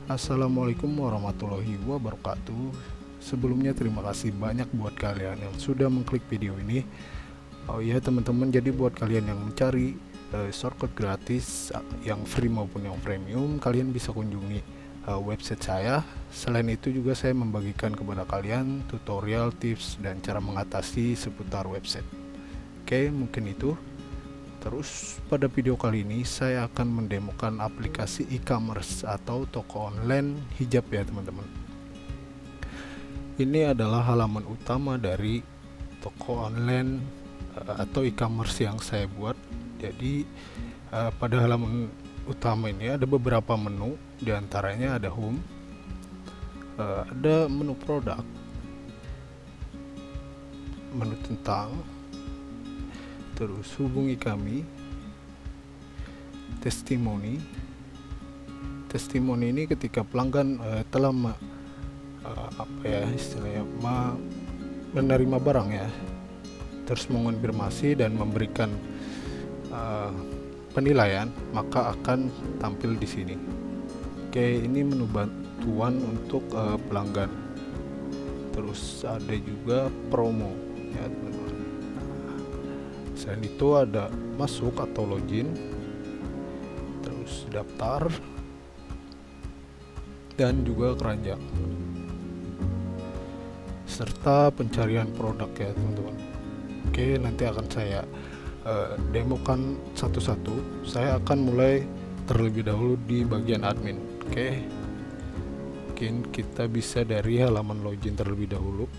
Assalamualaikum warahmatullahi wabarakatuh. Sebelumnya terima kasih banyak buat kalian yang sudah mengklik video ini. Oh iya teman-teman, jadi buat kalian yang mencari shortcut gratis yang free maupun yang premium, kalian bisa kunjungi website saya. Selain itu juga saya membagikan kepada kalian tutorial, tips, dan cara mengatasi seputar website. Oke, mungkin itu. Terus pada video kali ini saya akan mendemokan aplikasi e-commerce atau toko online hijab ya teman-teman. Ini adalah halaman utama dari toko online atau e-commerce yang saya buat. Jadi pada halaman utama ini ada beberapa menu, diantaranya ada home, ada menu produk, menu tentang, terus hubungi kami, testimoni. Testimoni ini ketika pelanggan telah istilahnya menerima barang ya, terus mengonfirmasi dan memberikan penilaian, maka akan tampil di sini. Oke, ini menu bantuan untuk pelanggan. Terus ada juga promo ya teman-teman. Selain itu ada masuk atau login, terus daftar, dan juga keranjang, serta pencarian produk ya teman-teman. Oke, nanti akan saya demokan satu-satu. Saya akan mulai terlebih dahulu di bagian admin. Oke, mungkin kita bisa dari halaman login terlebih dahulu.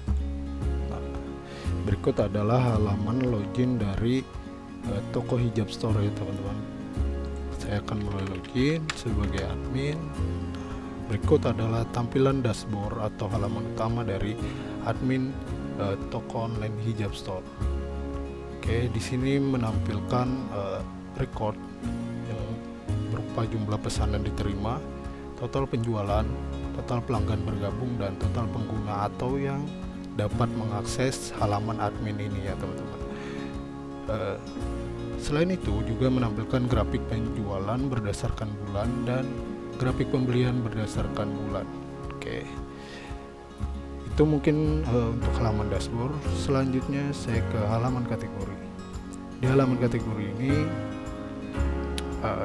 Berikut adalah halaman login dari toko hijab store ya teman-teman. Saya akan mulai login sebagai admin. Berikut adalah tampilan dashboard atau halaman utama dari admin toko online hijab store. Oke, di sini menampilkan record yang berupa jumlah pesanan diterima, total penjualan, total pelanggan bergabung, dan total pengguna atau yang dapat mengakses halaman admin ini ya teman-teman. Selain itu juga menampilkan grafik penjualan berdasarkan bulan dan grafik pembelian berdasarkan bulan. Oke, itu mungkin untuk halaman dashboard. Selanjutnya saya ke halaman kategori. Di halaman kategori ini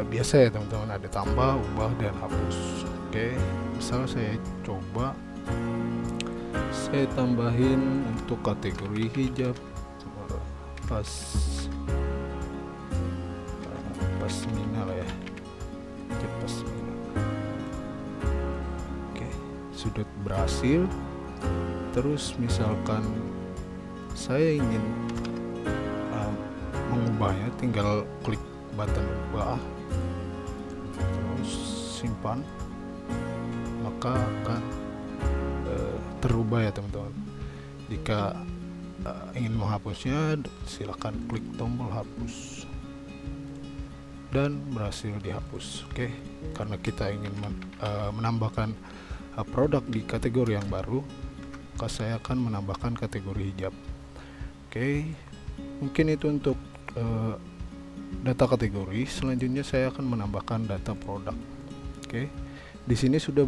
biasa ya teman-teman, ada tambah, ubah, dan hapus. Oke, misal saya coba saya tambahin untuk kategori hijab pasmina lah ya, hijab pasmina. Oke, sudah berhasil. Terus misalkan saya ingin mengubahnya, tinggal klik button ubah, terus simpan, maka akan terubah ya teman-teman. Jika ingin menghapusnya, silakan klik tombol hapus dan berhasil dihapus. Oke, karena kita ingin menambahkan produk di kategori yang baru, maka saya akan menambahkan kategori hijab. Oke, mungkin itu untuk data kategori. Selanjutnya saya akan menambahkan data produk. Oke, di sini sudah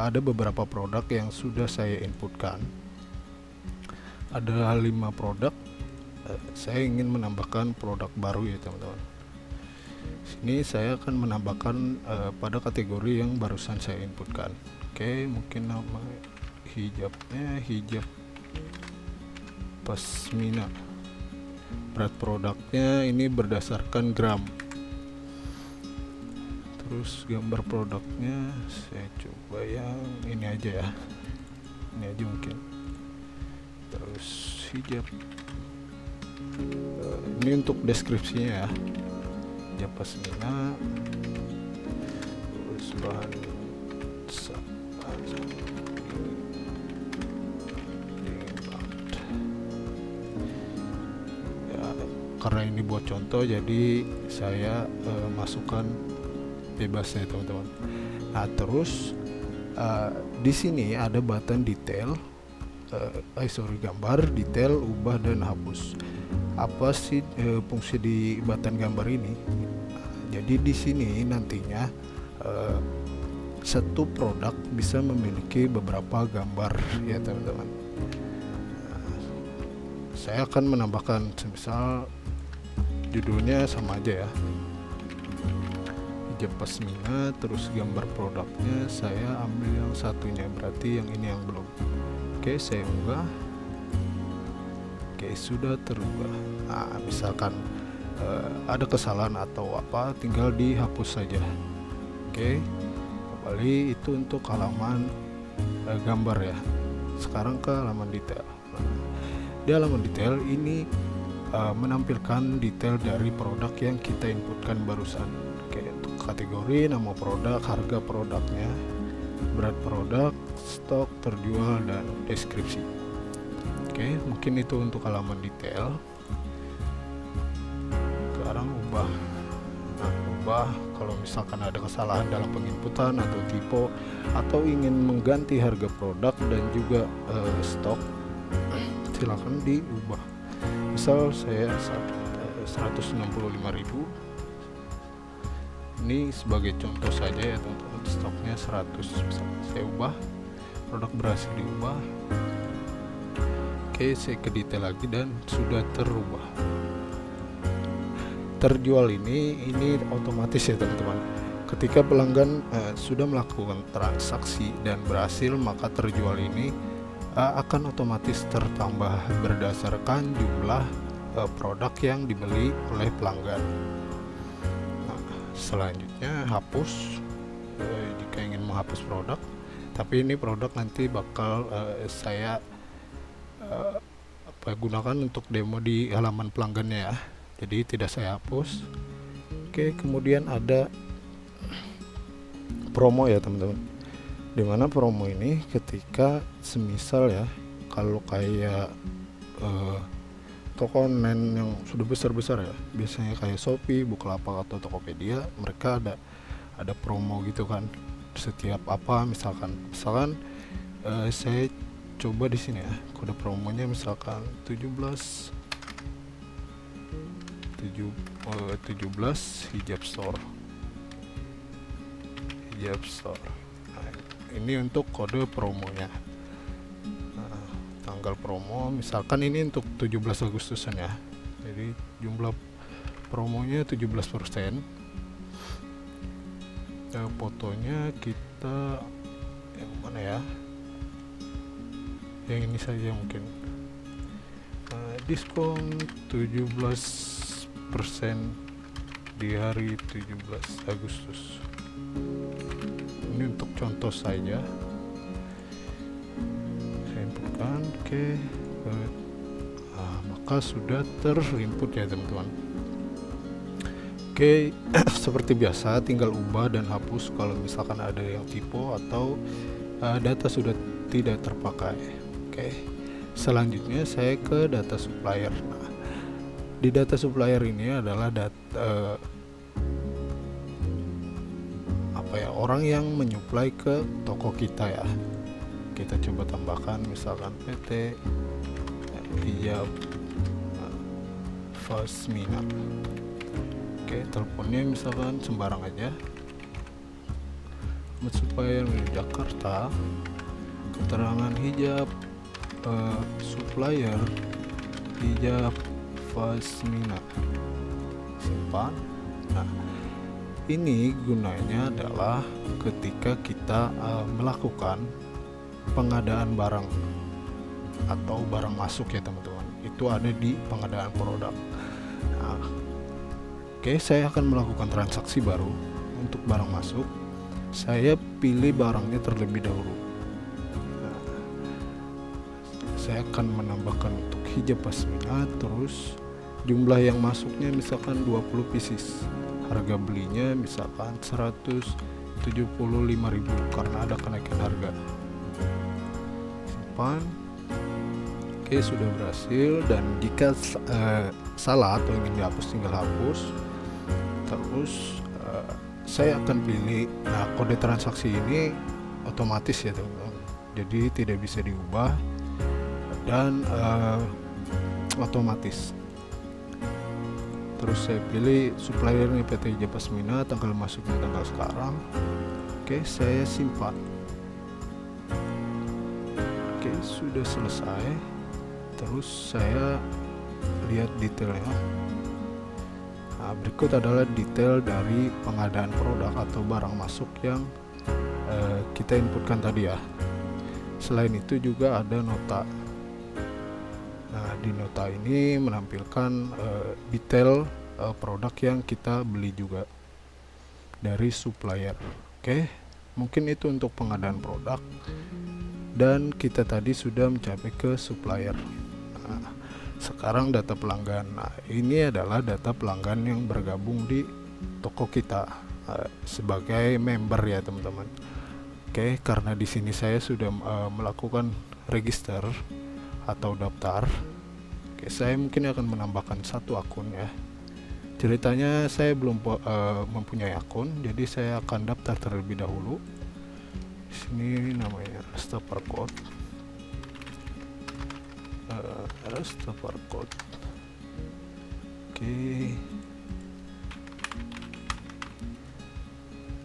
ada beberapa produk yang sudah saya inputkan. Ada 5 produk. Saya ingin menambahkan produk baru ya teman-teman. Sini saya akan menambahkan pada kategori yang barusan saya inputkan. Oke, mungkin nama hijabnya hijab pasmina. Berat produknya ini berdasarkan gram. Terus gambar produknya saya coba yang ini aja ya, ini aja mungkin. Terus hijab, ini untuk deskripsinya ya, hijab pasmina. Terus bahan ya, karena ini buat contoh jadi saya masukkan bebas ya teman-teman. Nah terus di sini ada button detail, gambar, detail, ubah, dan hapus. Apa sih fungsi di button gambar ini? Jadi di sini nantinya satu produk bisa memiliki beberapa gambar ya teman-teman. Saya akan menambahkan semisal judulnya sama aja ya, hijab pasmina, terus gambar produknya saya ambil yang satunya, berarti yang ini yang belum. Oke, saya unggah. Oke, sudah terubah. Nah, misalkan ada kesalahan atau apa, tinggal dihapus saja. Oke, kembali itu untuk halaman gambar ya. Sekarang ke halaman detail. Di halaman detail ini menampilkan detail dari produk yang kita inputkan barusan. Oke, untuk kategori, nama produk, harga produknya, berat produk, stok terjual, dan deskripsi. Oke, mungkin itu untuk halaman detail. Sekarang ubah. Nah, ubah kalau misalkan ada kesalahan dalam penginputan atau typo, atau ingin mengganti harga produk dan juga stok, silakan diubah. Misal saya 165.000. Ini sebagai contoh saja ya teman-teman, stoknya 100. Saya ubah, produk berhasil diubah. Oke, saya ke detail lagi dan sudah terubah. Terjual ini otomatis ya teman-teman. Ketika pelanggan sudah melakukan transaksi dan berhasil, maka terjual ini akan otomatis tertambah berdasarkan jumlah produk yang dibeli oleh pelanggan. Nah, selanjutnya hapus jika ingin menghapus produk, tapi ini produk nanti bakal saya gunakan untuk demo di halaman pelanggannya ya, jadi tidak saya hapus. Oke, kemudian ada promo ya teman-teman, dimana promo ini ketika semisal ya, kalau kayak toko online yang sudah besar-besar ya, biasanya kayak Shopee, Bukalapak atau Tokopedia, mereka ada promo gitu kan setiap apa, misalkan saya coba di sini ya, kode promonya misalkan 17 hijab store. Nah, ini untuk kode promonya. Nah, tanggal promo misalkan ini untuk 17 Agustusan ya, jadi jumlah promonya 17%. Fotonya kita yang mana ya, yang ini saja mungkin. Diskon 17% di hari 17 Agustus. Ini untuk contoh saja, saya inputkan. Oke, maka sudah terinput ya teman-teman. Oke, seperti biasa tinggal ubah dan hapus kalau misalkan ada yang typo atau data sudah tidak terpakai. Oke, selanjutnya saya ke data supplier. Nah, di data supplier ini adalah data orang yang menyuplai ke toko kita ya. Kita coba tambahkan misalkan PT hijab pasmina. Oke, teleponnya misalkan sembarang aja, supplier di Jakarta, keterangan hijab supplier hijab pasmina, simpan. Nah, ini gunanya adalah ketika kita melakukan pengadaan barang atau barang masuk ya teman-teman, itu ada di pengadaan produk. Nah, oke, saya akan melakukan transaksi baru untuk barang masuk. Saya pilih barangnya terlebih dahulu. Nah, saya akan menambahkan untuk hijab pasmina, terus jumlah yang masuknya misalkan 20 pieces. Harga belinya misalkan 175.000 karena ada kenaikan harga. Simpan. Oke, sudah berhasil. Dan jika salah atau ingin dihapus, tinggal hapus. Terus saya akan pilih, nah kode transaksi ini otomatis ya teman-teman, jadi tidak bisa diubah dan otomatis. Terus saya pilih supplier nih PT Hijab Pasmina, tanggal masuknya tanggal sekarang. Oke, saya simpan. Oke, sudah selesai. Terus saya lihat detailnya. Nah, berikut adalah detail dari pengadaan produk atau barang masuk yang kita inputkan tadi ya. Selain itu juga ada nota. Nah, di nota ini menampilkan detail produk yang kita beli juga dari supplier. Oke, mungkin itu untuk pengadaan produk. Dan kita tadi sudah mencapai ke supplier. Nah, sekarang data pelanggan. Nah, ini adalah data pelanggan yang bergabung di toko kita sebagai member ya teman-teman. Oke, karena di sini saya sudah melakukan register atau daftar. Oke, saya mungkin akan menambahkan satu akun ya. Ceritanya saya belum mempunyai akun, jadi saya akan daftar terlebih dahulu. Di sini namanya Restafar Code. Restafar Code. Oke.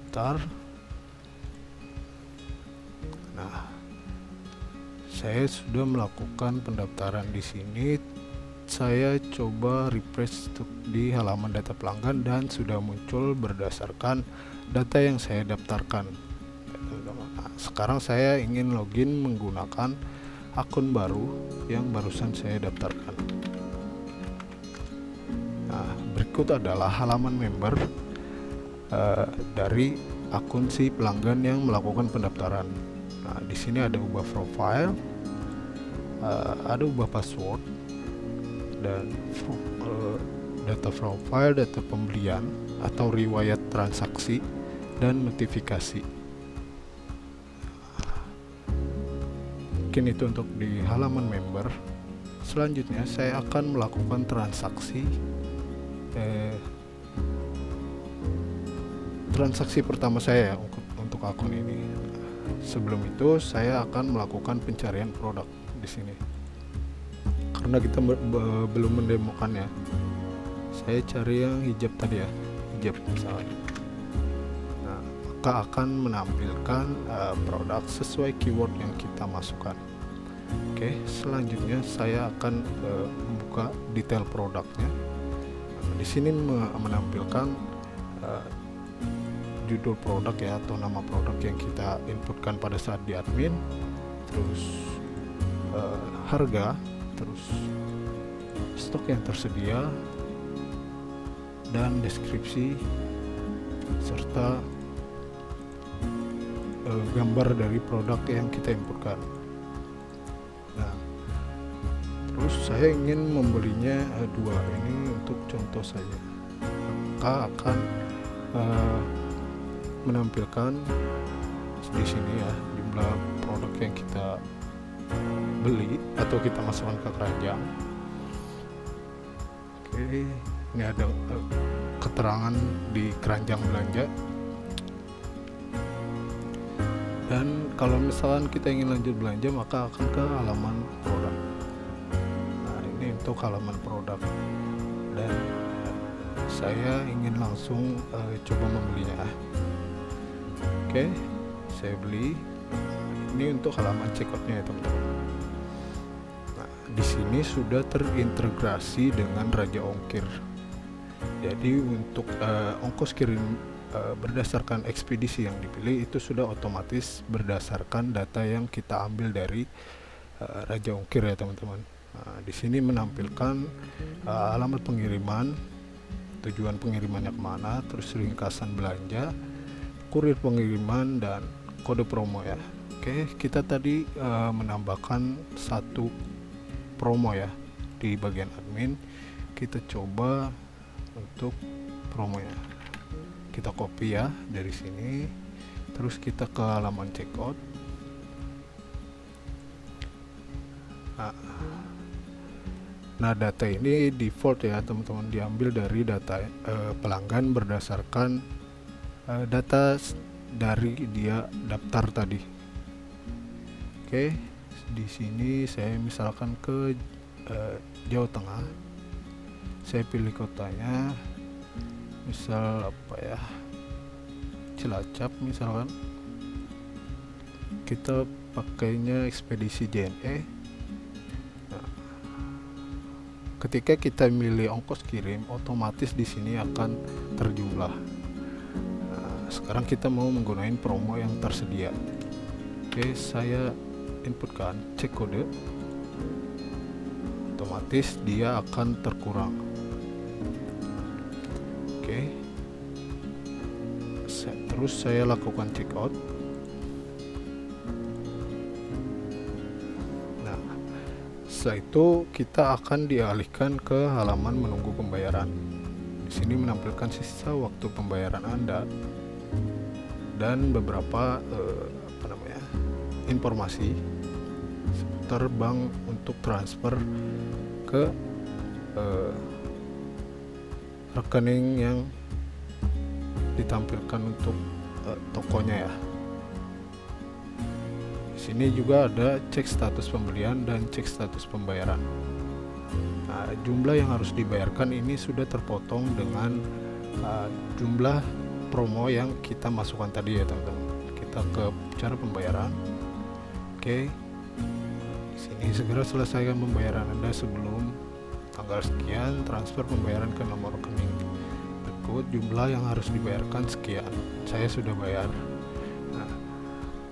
Ntar. Nah, saya sudah melakukan pendaftaran di sini. Saya coba refresh di halaman data pelanggan dan sudah muncul berdasarkan data yang saya daftarkan. Nah, sekarang saya ingin login menggunakan akun baru yang barusan saya daftarkan. Nah, berikut adalah halaman member dari akun si pelanggan yang melakukan pendaftaran. Nah, di sini ada ubah profile, ada ubah password, dan data profile, data pembelian atau riwayat transaksi, dan notifikasi. Mungkin itu untuk di halaman member. Selanjutnya saya akan melakukan transaksi pertama saya untuk akun ini. Sebelum itu saya akan melakukan pencarian produk di sini. Karena kita belum mendemokannya, saya cari yang hijab tadi ya, hijab misalnya. Nah, maka akan menampilkan produk sesuai keyword yang kita masukkan. Oke, selanjutnya saya akan membuka detail produknya. Nah, di sini menampilkan judul produk ya, atau nama produk yang kita inputkan pada saat di admin, terus harga, terus stok yang tersedia, dan deskripsi serta gambar dari produk yang kita inputkan. Nah, terus saya ingin membelinya dua, ini untuk contoh saja. Maka akan menampilkan di sini ya jumlah produk yang kita beli atau kita masukkan ke keranjang. Oke, ini ada keterangan di keranjang belanja. Dan kalau misalkan kita ingin lanjut belanja, maka akan ke halaman produk. Nah, ini untuk halaman produk, dan saya ingin langsung coba membelinya. Oke, saya beli. Ini untuk halaman checkoutnya ya teman-teman. Nah, di sini sudah terintegrasi dengan Raja Ongkir. Jadi untuk ongkos kirim berdasarkan ekspedisi yang dipilih itu sudah otomatis berdasarkan data yang kita ambil dari Raja Ongkir ya teman-teman. Nah, di sini menampilkan alamat pengiriman, tujuan pengirimannya kemana, terus ringkasan belanja, kurir pengiriman, dan kode promo ya. Oke, kita tadi menambahkan satu promo ya di bagian admin. Kita coba untuk promonya, kita copy ya dari sini, terus kita ke halaman checkout. Nah, data ini default ya teman-teman, diambil dari data pelanggan berdasarkan data dari dia daftar tadi. Oke, di sini saya misalkan ke Jawa Tengah. Saya pilih kotanya, misal apa ya, Cilacap misalkan, kita pakainya ekspedisi JNE. Nah, ketika kita milih ongkos kirim, otomatis di sini akan terjumlah. Nah, sekarang kita mau menggunakan promo yang tersedia. Oke, saya inputkan, cek kode, otomatis dia akan terkurang. Oke, terus saya lakukan checkout. Nah, setelah itu kita akan dialihkan ke halaman menunggu pembayaran. Di sini menampilkan sisa waktu pembayaran Anda dan beberapa informasi seputar bank untuk transfer ke rekening yang ditampilkan untuk tokonya ya. Di sini juga ada cek status pembelian dan cek status pembayaran. Nah, jumlah yang harus dibayarkan ini sudah terpotong dengan jumlah promo yang kita masukkan tadi ya teman-teman. Kita ke cara pembayaran. Oke, sini segera selesaikan pembayaran Anda sebelum tanggal sekian, transfer pembayaran ke nomor rekening berikut, jumlah yang harus dibayarkan sekian. Saya sudah bayar. Nah,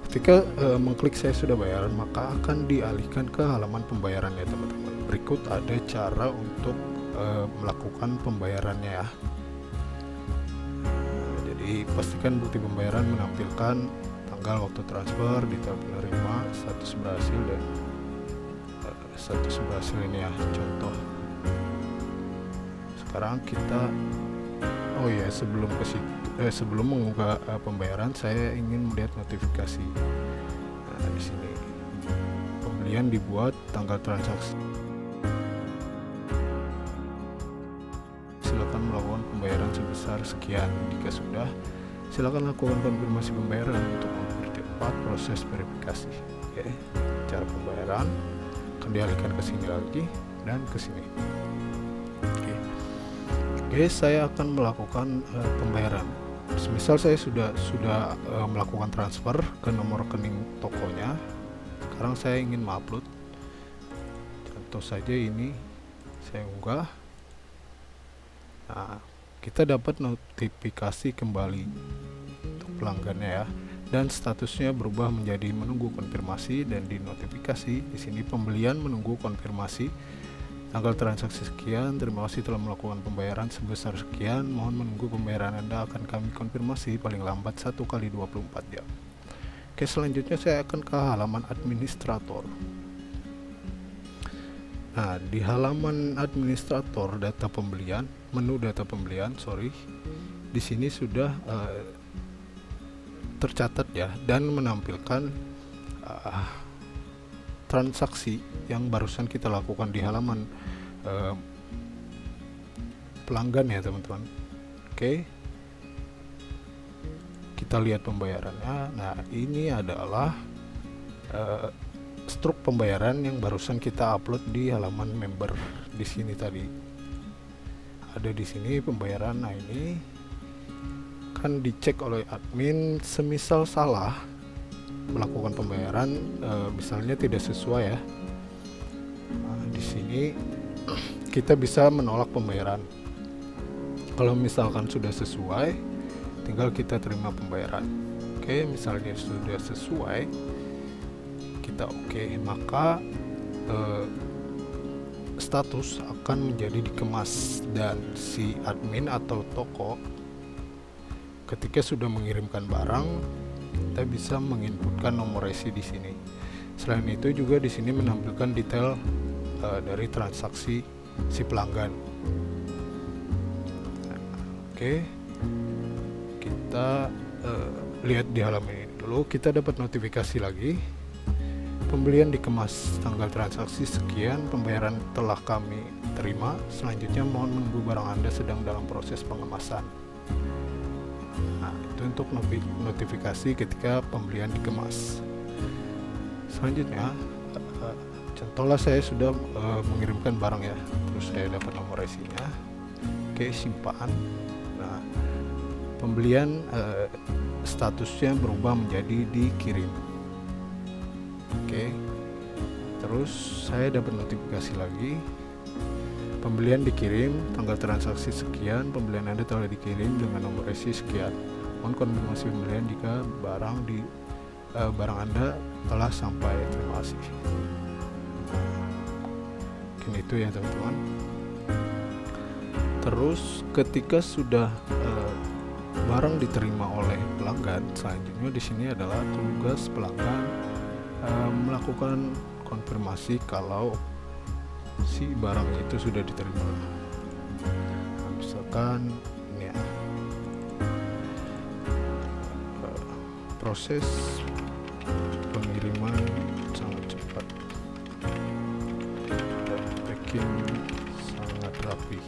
ketika mengklik saya sudah bayar, maka akan dialihkan ke halaman pembayaran ya teman-teman. Berikut ada cara untuk melakukan pembayarannya ya. Nah, jadi pastikan bukti pembayaran menampilkan tanggal waktu transfer, detail penerima, status berhasil dan status berhasil ini ya, contoh. Sekarang kita sebelum mengunggah pembayaran, saya ingin melihat notifikasi. Nah, di sini pembelian dibuat, tanggal transaksi. Silakan melakukan pembayaran sebesar sekian. Jika sudah, silakan lakukan konfirmasi pembayaran untuk mempercepat proses verifikasi. Oke, cara pembayaran akan dialihkan ke sini lagi dan ke sini. Oke, saya akan melakukan pembayaran. Misal saya sudah melakukan transfer ke nomor rekening tokonya. Sekarang saya ingin mengupload. Contoh saja ini, saya unggah. Nah, kita dapat notifikasi kembali untuk pelanggannya ya, dan statusnya berubah menjadi menunggu konfirmasi dan di notifikasi di sini pembelian menunggu konfirmasi. Tanggal transaksi sekian, terima kasih telah melakukan pembayaran sebesar sekian, mohon menunggu pembayaran Anda akan kami konfirmasi paling lambat 1 kali 24 jam. Oke, selanjutnya saya akan ke halaman administrator. Nah, di halaman administrator data pembelian, menu data pembelian, di sini sudah tercatat ya, dan menampilkan transaksi yang barusan kita lakukan di halaman pelanggan ya teman-teman. Oke, kita lihat pembayarannya. Nah, ini adalah struk pembayaran yang barusan kita upload di halaman member di sini tadi. Ada di sini pembayaran. Nah, ini kan dicek oleh admin, semisal salah melakukan pembayaran, misalnya tidak sesuai ya. Nah, di sini kita bisa menolak pembayaran. Kalau misalkan sudah sesuai, tinggal kita terima pembayaran. Oke, misalnya sudah sesuai, kita oke, maka status akan menjadi dikemas dan si admin atau toko ketika sudah mengirimkan barang, kita bisa menginputkan nomor resi di sini. Selain itu juga di sini menampilkan detail dari transaksi si pelanggan. Oke, kita lihat di halaman ini dulu. Kita dapat notifikasi lagi, pembelian dikemas, tanggal transaksi sekian, pembayaran telah kami terima, selanjutnya mohon menunggu barang Anda sedang dalam proses pengemasan. Nah, itu untuk notifikasi ketika pembelian dikemas. Selanjutnya, contohlah saya sudah mengirimkan barang ya, terus saya dapat nomor resinya. Oke, simpan. Nah, pembelian statusnya berubah menjadi dikirim. Oke. Terus saya dapat notifikasi lagi, pembelian dikirim, tanggal transaksi sekian, pembelian Anda telah dikirim dengan nomor resi sekian. Mohon konfirmasi pembelian jika barang Anda telah sampai. Terima kasih. Mungkin itu ya teman-teman. Terus ketika sudah barang diterima oleh pelanggan, selanjutnya di sini adalah tugas pelanggan melakukan konfirmasi kalau si barang itu sudah diterima. Nah, misalkan ini ya, proses pengiriman sangat cepat dan packing sangat rapi.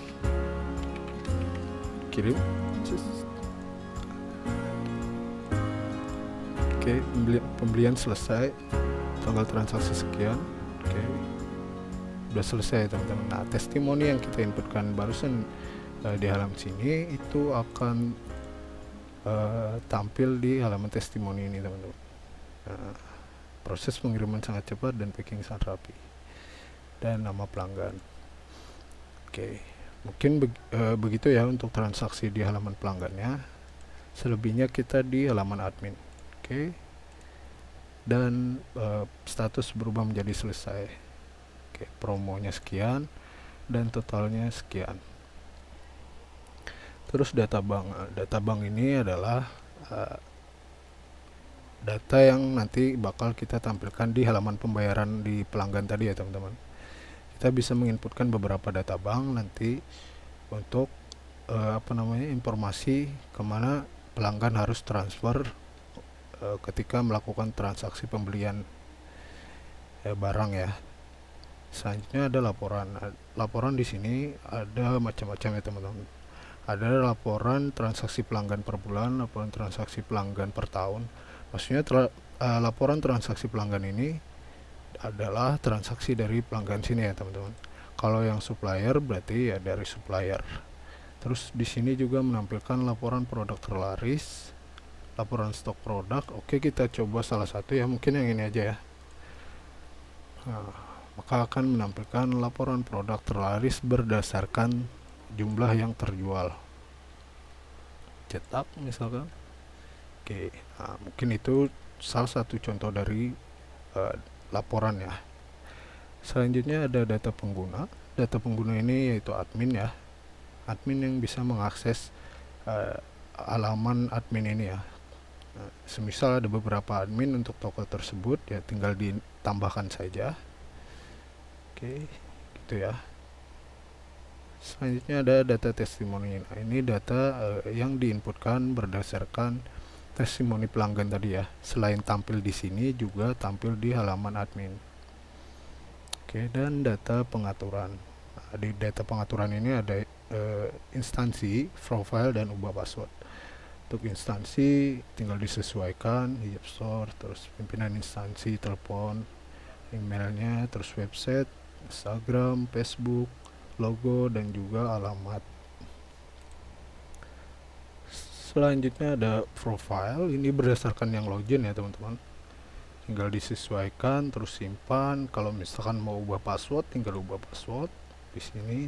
Kirim. Oke, pembelian selesai, tanggal transaksi sekian. Oke, udah selesai teman-teman. Nah, testimoni yang kita inputkan barusan di halaman sini itu akan tampil di halaman testimoni ini teman-teman. Proses pengiriman sangat cepat dan packing sangat rapi, dan nama pelanggan. Oke, mungkin begitu ya untuk transaksi di halaman pelanggannya. Selebihnya kita di halaman admin. Oke, dan status berubah menjadi selesai. Oke, promonya sekian dan totalnya sekian. Terus data bank ini adalah data yang nanti bakal kita tampilkan di halaman pembayaran di pelanggan tadi ya teman-teman. Kita bisa menginputkan beberapa data bank nanti untuk informasi kemana pelanggan harus transfer ketika melakukan transaksi pembelian barang ya. Selanjutnya ada laporan di sini ada macam-macam ya teman-teman. Ada laporan transaksi pelanggan per bulan, laporan transaksi pelanggan per tahun. Maksudnya laporan transaksi pelanggan ini adalah transaksi dari pelanggan sini ya teman-teman. Kalau yang supplier berarti ya dari supplier. Terus di sini juga menampilkan laporan produk terlaris, laporan stok produk. Oke, kita coba salah satu ya, mungkin yang ini aja ya. Nah, maka akan menampilkan laporan produk terlaris berdasarkan jumlah yang terjual, cetak misalkan. Oke, nah, mungkin itu salah satu contoh dari laporan ya. Selanjutnya ada data pengguna. Data pengguna ini yaitu admin ya, admin yang bisa mengakses halaman admin ini ya. Semisal ada beberapa admin untuk toko tersebut ya, tinggal ditambahkan saja. Oke, gitu ya. Selanjutnya ada data testimoni. Nah, ini data yang diinputkan berdasarkan testimoni pelanggan tadi ya. Selain tampil di sini juga tampil di halaman admin. Oke, dan data pengaturan. Nah, di data pengaturan ini ada instansi, profile, dan ubah password. Untuk instansi tinggal disesuaikan hijab store, terus pimpinan instansi, telepon, emailnya, terus website, Instagram, Facebook, logo, dan juga alamat. Selanjutnya ada profile, ini berdasarkan yang login ya teman-teman. Tinggal disesuaikan, terus simpan. Kalau misalkan mau ubah password, tinggal ubah password di sini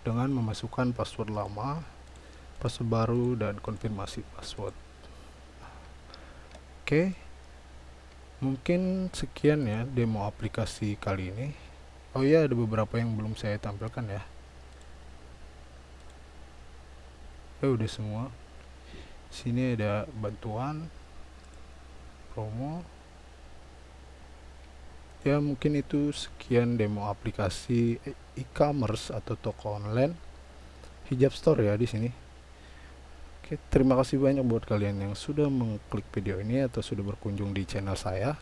dengan memasukkan password lama, password baru, dan konfirmasi password. Oke, mungkin sekian ya demo aplikasi kali ini. Oh iya, ada beberapa yang belum saya tampilkan ya. Udah semua. Sini ada bantuan, promo. Ya mungkin itu sekian demo aplikasi e-commerce atau toko online hijab store ya di sini. Oke, terima kasih banyak buat kalian yang sudah mengklik video ini atau sudah berkunjung di channel saya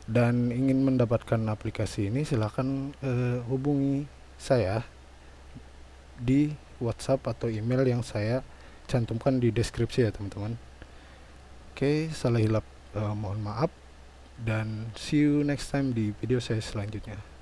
dan ingin mendapatkan aplikasi ini. Silahkan hubungi saya di WhatsApp atau email yang saya cantumkan di deskripsi ya teman-teman. Oke, salah hilap mohon maaf, dan see you next time di video saya selanjutnya.